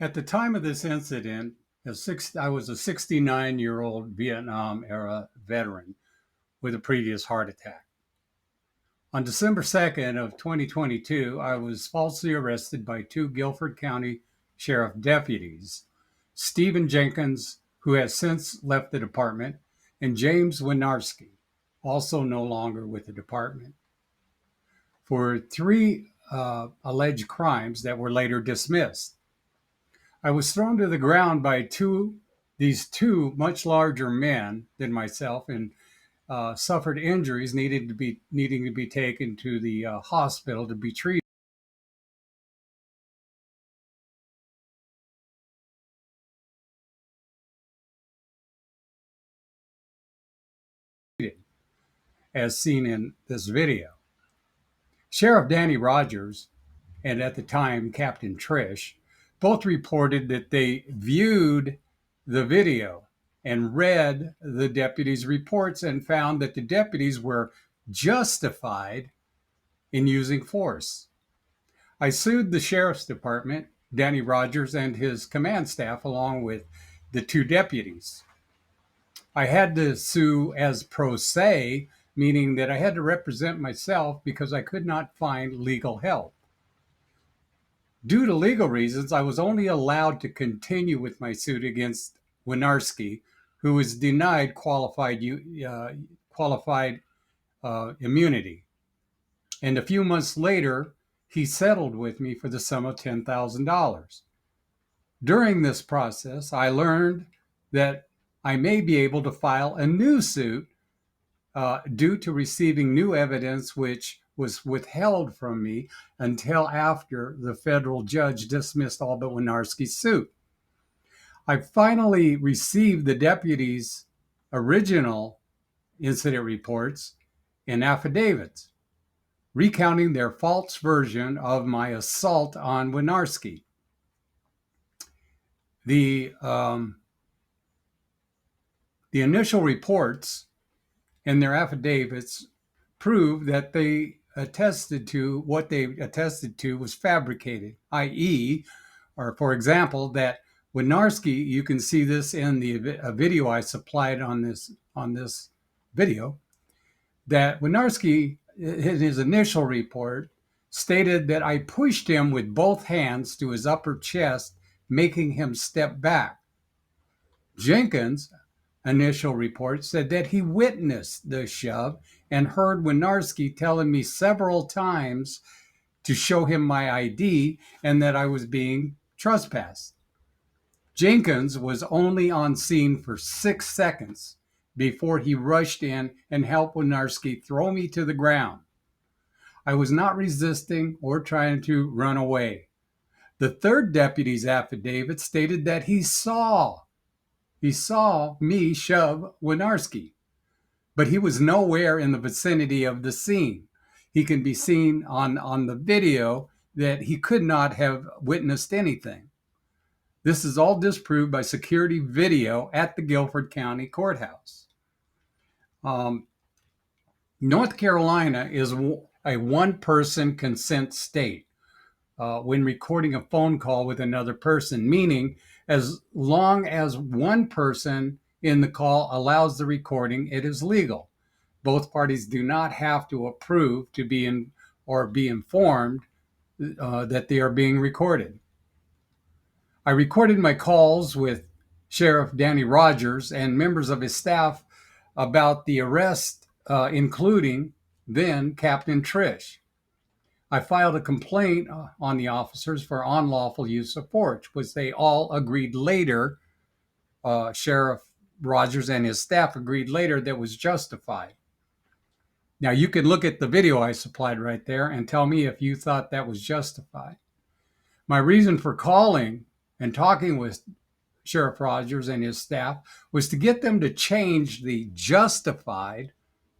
At the time of this incident, I was a 69-year-old Vietnam era veteran with a previous heart attack. On December 2nd of 2022, I was falsely arrested by two Guilford County Sheriff deputies, Stephen Jenkins, who has since left the department, and James Winiarski, also no longer with the department, for three alleged crimes that were later dismissed. I was thrown to the ground by these two much larger men than myself, and suffered injuries, needing to be taken to the hospital to be treated. As seen in this video. Sheriff Danny Rogers, and at the time Captain Trish, both reported that they viewed the video and read the deputies' reports and found that the deputies were justified in using force. I sued the sheriff's department, Danny Rogers, and his command staff, along with the two deputies. I had to sue as pro se, meaning that I had to represent myself because I could not find legal help. Due to legal reasons, I was only allowed to continue with my suit against Winiarski, who was denied qualified immunity. And a few months later, he settled with me for the sum of $10,000. During this process, I learned that I may be able to file a new suit due to receiving new evidence which was withheld from me until after the federal judge dismissed all but Winiarski's suit. I finally received the deputies' original incident reports and affidavits, recounting their false version of my assault on Winiarski. The initial reports and their affidavits prove that what they attested to was fabricated, i.e., or for example, that Winiarski, you can see this in the video I supplied on this video, that Winiarski, in his initial report, stated that I pushed him with both hands to his upper chest, making him step back. Jenkins' initial report said that he witnessed the shove and heard Winiarski telling me several times to show him my ID and that I was being trespassed. Jenkins was only on scene for 6 seconds before he rushed in and helped Winiarski throw me to the ground. I was not resisting or trying to run away. The third deputy's affidavit stated that he saw me shove Winiarski, but he was nowhere in the vicinity of the scene. He can be seen on the video that he could not have witnessed anything. This is all disproved by security video at the Guilford County Courthouse. North Carolina is a one-person consent state when recording a phone call with another person, meaning as long as one person in the call allows the recording, it is legal. Both parties do not have to approve to be informed that they are being recorded. I recorded my calls with Sheriff Danny Rogers and members of his staff about the arrest, including then Captain Trish. I filed a complaint on the officers for unlawful use of force, which they all agreed later. Sheriff Rogers and his staff agreed later that was justified. Now, you can look at the video I supplied right there and tell me if you thought that was justified. My reason for calling and talking with Sheriff Rogers and his staff was to get them to change the justified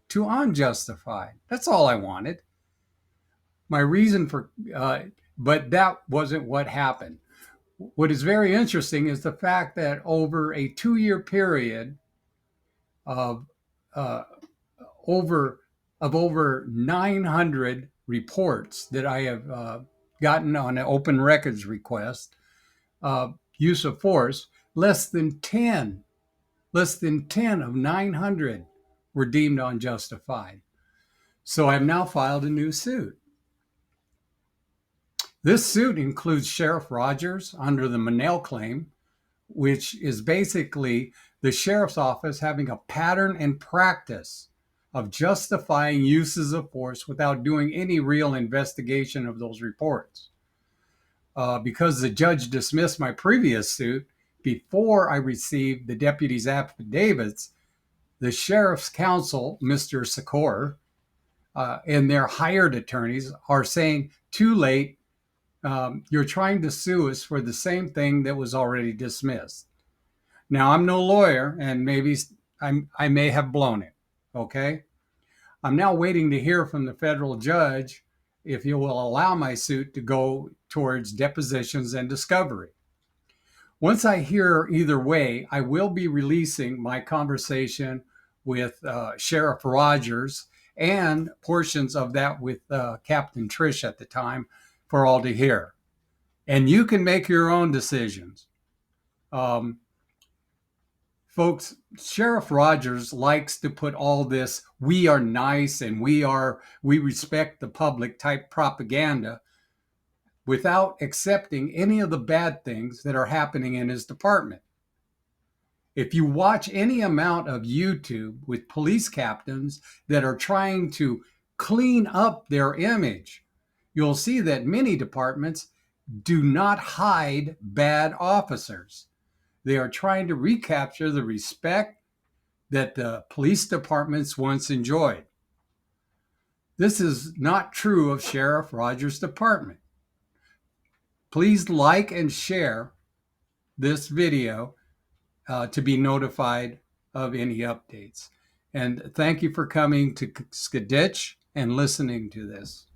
to unjustified. That's all I wanted. My reason for, but that wasn't what happened. What is very interesting is the fact that over a 2-year period of over 900 reports that I have gotten on an open records request, use of force, less than 10 of 900 were deemed unjustified. So I've now filed a new suit. This suit includes Sheriff Rogers under the Monell claim, which is basically the sheriff's office having a pattern and practice of justifying uses of force without doing any real investigation of those reports. Because the judge dismissed my previous suit before I received the deputies' affidavits, the sheriff's counsel, Mr. Secor, and their hired attorneys are saying, too late, you're trying to sue us for the same thing that was already dismissed. Now, I'm no lawyer, and maybe I may have blown it, okay? I'm now waiting to hear from the federal judge if he will allow my suit to go towards depositions and discovery. Once I hear either way, I will be releasing my conversation with Sheriff Rogers and portions of that with Captain Trish at the time for all to hear. And you can make your own decisions. Folks, Sheriff Rogers likes to put all this, we are nice and we respect the public type propaganda without accepting any of the bad things that are happening in his department. If you watch any amount of YouTube with police captains that are trying to clean up their image, you'll see that many departments do not hide bad officers. They are trying to recapture the respect that the police departments once enjoyed. This is not true of Sheriff Rogers' department. Please like and share this video to be notified of any updates. And thank you for coming to Skaditch and listening to this.